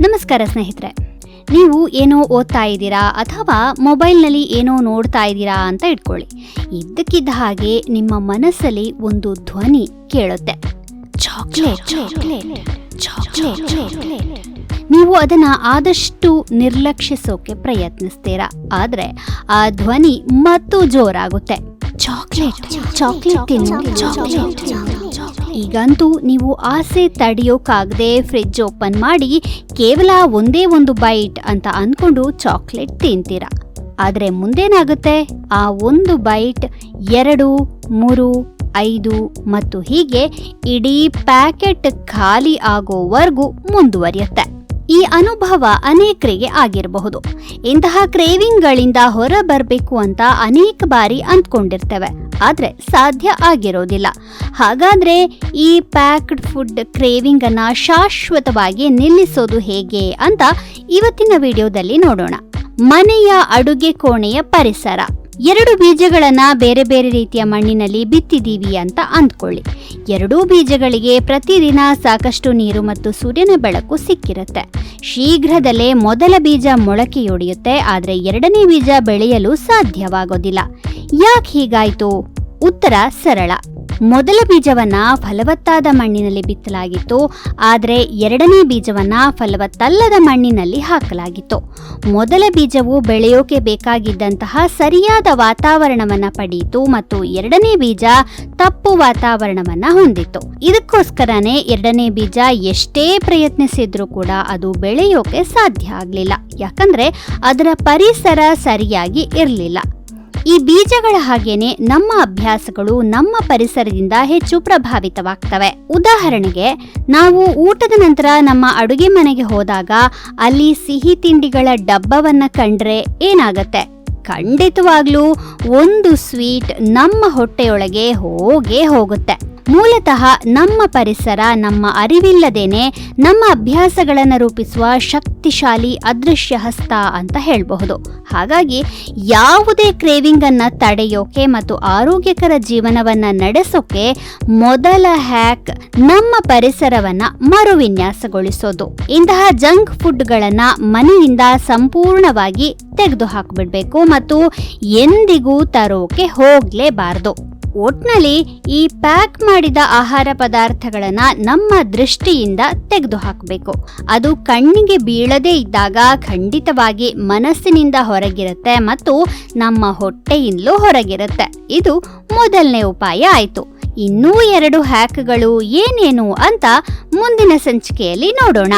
ನಮಸ್ಕಾರ ಸ್ನೇಹಿತರೆ, ನೀವು ಏನೋ ಓದ್ತಾ ಇದ್ದೀರಾ ಅಥವಾ ಮೊಬೈಲ್ನಲ್ಲಿ ಏನೋ ನೋಡ್ತಾ ಇದ್ದೀರಾ ಅಂತ ಇಟ್ಕೊಳ್ಳಿ. ಇದ್ದಕ್ಕಿದ್ದ ಹಾಗೆ ನಿಮ್ಮ ಮನಸ್ಸಲ್ಲಿ ಒಂದು ಧ್ವನಿ ಕೇಳುತ್ತೆ, ಚಾಕ್ಲೇಟ್ ಚಾಕ್ಲೇಟ್ ಚಾಕ್ಲೇಟ್ ಚಾಕ್ಲೇಟ್. ನೀವು ಅದನ್ನ ಆದಷ್ಟು ನಿರ್ಲಕ್ಷಿಸೋಕೆ ಪ್ರಯತ್ನಿಸ್ತೀರಾ, ಆದ್ರೆ ಆ ಧ್ವನಿ ಮತ್ತು ಜೋರಾಗುತ್ತೆ, ಚಾಕ್ಲೇಟ್ ಚಾಕ್ಲೇಟ್ ತಿನ್ನು ಚಾಕ್ಲೇಟ್. ಈಗಂತೂ ನೀವು ಆಸೆ ತಡೆಯೋಕ್ಕಾಗದೆ ಫ್ರಿಡ್ಜ್ ಓಪನ್ ಮಾಡಿ ಕೇವಲ ಒಂದೇ ಒಂದು ಬೈಟ್ ಅಂತ ಅಂದ್ಕೊಂಡು ಚಾಕ್ಲೇಟ್ ತಿಂತೀರಾ. ಆದರೆ ಮುಂದೇನಾಗುತ್ತೆ? ಆ ಒಂದು ಬೈಟ್ 2, 3, 5 ಮತ್ತು ಹೀಗೆ ಇಡೀ ಪ್ಯಾಕೆಟ್ ಖಾಲಿ ಆಗೋವರೆಗೂ ಮುಂದುವರಿಯುತ್ತೆ. ಈ ಅನುಭವ ಅನೇಕರಿಗೆ ಆಗಿರಬಹುದು. ಇಂತಹ ಕ್ರೇವಿಂಗ್ಗಳಿಂದ ಹೊರ ಬರಬೇಕು ಅಂತ ಅನೇಕ ಬಾರಿ ಅಂದ್ಕೊಂಡಿರ್ತೇವೆ, ಆದರೆ ಸಾಧ್ಯ ಆಗಿರೋದಿಲ್ಲ. ಹಾಗಾದ್ರೆ ಈ ಪ್ಯಾಕ್ಡ್ ಫುಡ್ ಕ್ರೇವಿಂಗ್ ಅನ್ನ ಶಾಶ್ವತವಾಗಿ ನಿಲ್ಲಿಸೋದು ಹೇಗೆ ಅಂತ ಇವತ್ತಿನ ವಿಡಿಯೋದಲ್ಲಿ ನೋಡೋಣ. ಮನೆಯ ಅಡುಗೆ ಕೋಣೆಯ ಪರಿಸರ. 2 ಬೀಜಗಳನ್ನ ಬೇರೆ ಬೇರೆ ರೀತಿಯ ಮಣ್ಣಿನಲ್ಲಿ ಬಿತ್ತಿದೀವಿ ಅಂತ ಅಂದ್ಕೊಳ್ಳಿ. 2 ಬೀಜಗಳಿಗೆ ಪ್ರತಿದಿನ ಸಾಕಷ್ಟು ನೀರು ಮತ್ತು ಸೂರ್ಯನ ಬೆಳಕು ಸಿಕ್ಕಿರುತ್ತೆ. ಶೀಘ್ರದಲ್ಲೇ ಮೊದಲ ಬೀಜ ಮೊಳಕೆಯೊಡೆಯುತ್ತೆ, ಆದರೆ 2ನೇ ಬೀಜ ಬೆಳೆಯಲು ಸಾಧ್ಯವಾಗೋದಿಲ್ಲ. ಯಾಕೆ ಹೀಗಾಯ್ತು? ಉತ್ತರ ಸರಳ. ಮೊದಲ ಬೀಜವನ್ನ ಫಲವತ್ತಾದ ಮಣ್ಣಿನಲ್ಲಿ ಬಿತ್ತಲಾಗಿತ್ತು, ಆದರೆ 2ನೇ ಬೀಜವನ್ನ ಫಲವತ್ತಲ್ಲದ ಮಣ್ಣಿನಲ್ಲಿ ಹಾಕಲಾಗಿತ್ತು. ಮೊದಲ ಬೀಜವು ಬೆಳೆಯೋಕೆ ಬೇಕಾಗಿದ್ದಂತಹ ಸರಿಯಾದ ವಾತಾವರಣವನ್ನ ಪಡೆಯಿತು ಮತ್ತು 2ನೇ ಬೀಜ ತಪ್ಪು ವಾತಾವರಣವನ್ನ ಹೊಂದಿತ್ತು. ಇದಕ್ಕೋಸ್ಕರನೇ 2ನೇ ಬೀಜ ಎಷ್ಟೇ ಪ್ರಯತ್ನಿಸಿದ್ರೂ ಕೂಡ ಅದು ಬೆಳೆಯೋಕೆ ಸಾಧ್ಯ ಆಗ್ಲಿಲ್ಲ, ಯಾಕಂದ್ರೆ ಅದರ ಪರಿಸರ ಸರಿಯಾಗಿ ಇರಲಿಲ್ಲ. ಈ ಬೀಜಗಳ ಹಾಗೇನೆ ನಮ್ಮ ಅಭ್ಯಾಸಗಳು ನಮ್ಮ ಪರಿಸರದಿಂದ ಹೆಚ್ಚು ಪ್ರಭಾವಿತವಾಗ್ತವೆ. ಉದಾಹರಣೆಗೆ, ನಾವು ಊಟದ ನಂತರ ನಮ್ಮ ಅಡುಗೆ ಮನೆಗೆ ಹೋದಾಗ ಅಲ್ಲಿ ಸಿಹಿ ತಿಂಡಿಗಳ ಡಬ್ಬವನ್ನ ಕಂಡ್ರೆ ಏನಾಗತ್ತೆ? ಖಂಡಿತವಾಗ್ಲೂ ಒಂದು ಸ್ವೀಟ್ ನಮ್ಮ ಹೊಟ್ಟೆಯೊಳಗೆ ಹೋಗುತ್ತೆ. ಮೂಲತಃ ನಮ್ಮ ಪರಿಸರ ನಮ್ಮ ಅರಿವಿಲ್ಲದೇನೆ ನಮ್ಮ ಅಭ್ಯಾಸಗಳನ್ನು ರೂಪಿಸುವ ಶಕ್ತಿಶಾಲಿ ಅದೃಶ್ಯ ಹಸ್ತ ಅಂತ ಹೇಳಬಹುದು. ಹಾಗಾಗಿ ಯಾವುದೇ ಕ್ರೇವಿಂಗ್ ಅನ್ನ ತಡೆಯೋಕೆ ಮತ್ತು ಆರೋಗ್ಯಕರ ಜೀವನವನ್ನ ನಡೆಸೋಕೆ ಮೊದಲ ಹ್ಯಾಕ್ ನಮ್ಮ ಪರಿಸರವನ್ನ ಮರುವಿನ್ಯಾಸಗೊಳಿಸೋದು. ಇಂತಹ ಜಂಕ್ ಫುಡ್ಗಳನ್ನ ಮನೆಯಿಂದ ಸಂಪೂರ್ಣವಾಗಿ ತೆಗೆದು ಹಾಕಿಬಿಡ್ಬೇಕು ಮತ್ತು ಎಂದಿಗೂ ತರೋಕೆ ಹೋಗ್ಲೇಬಾರ್ದು. ಒಟ್ನಲ್ಲಿ ಈ ಪ್ಯಾಕ್ ಮಾಡಿದ ಆಹಾರ ಪದಾರ್ಥಗಳನ್ನ ನಮ್ಮ ದೃಷ್ಟಿಯಿಂದ ತೆಗೆದು ಹಾಕಬೇಕು. ಅದು ಕಣ್ಣಿಗೆ ಬೀಳದೇ ಇದ್ದಾಗ ಖಂಡಿತವಾಗಿ ಮನಸ್ಸಿನಿಂದ ಹೊರಗಿರುತ್ತೆ ಮತ್ತು ನಮ್ಮ ಹೊಟ್ಟೆಯಿಂದಲೂ ಹೊರಗಿರುತ್ತೆ. ಇದು ಮೊದಲನೇ ಉಪಾಯ ಆಯ್ತು. ಇನ್ನೂ 2 ಹ್ಯಾಕ್ಗಳು ಏನೇನು ಅಂತ ಮುಂದಿನ ಸಂಚಿಕೆಯಲ್ಲಿ ನೋಡೋಣ.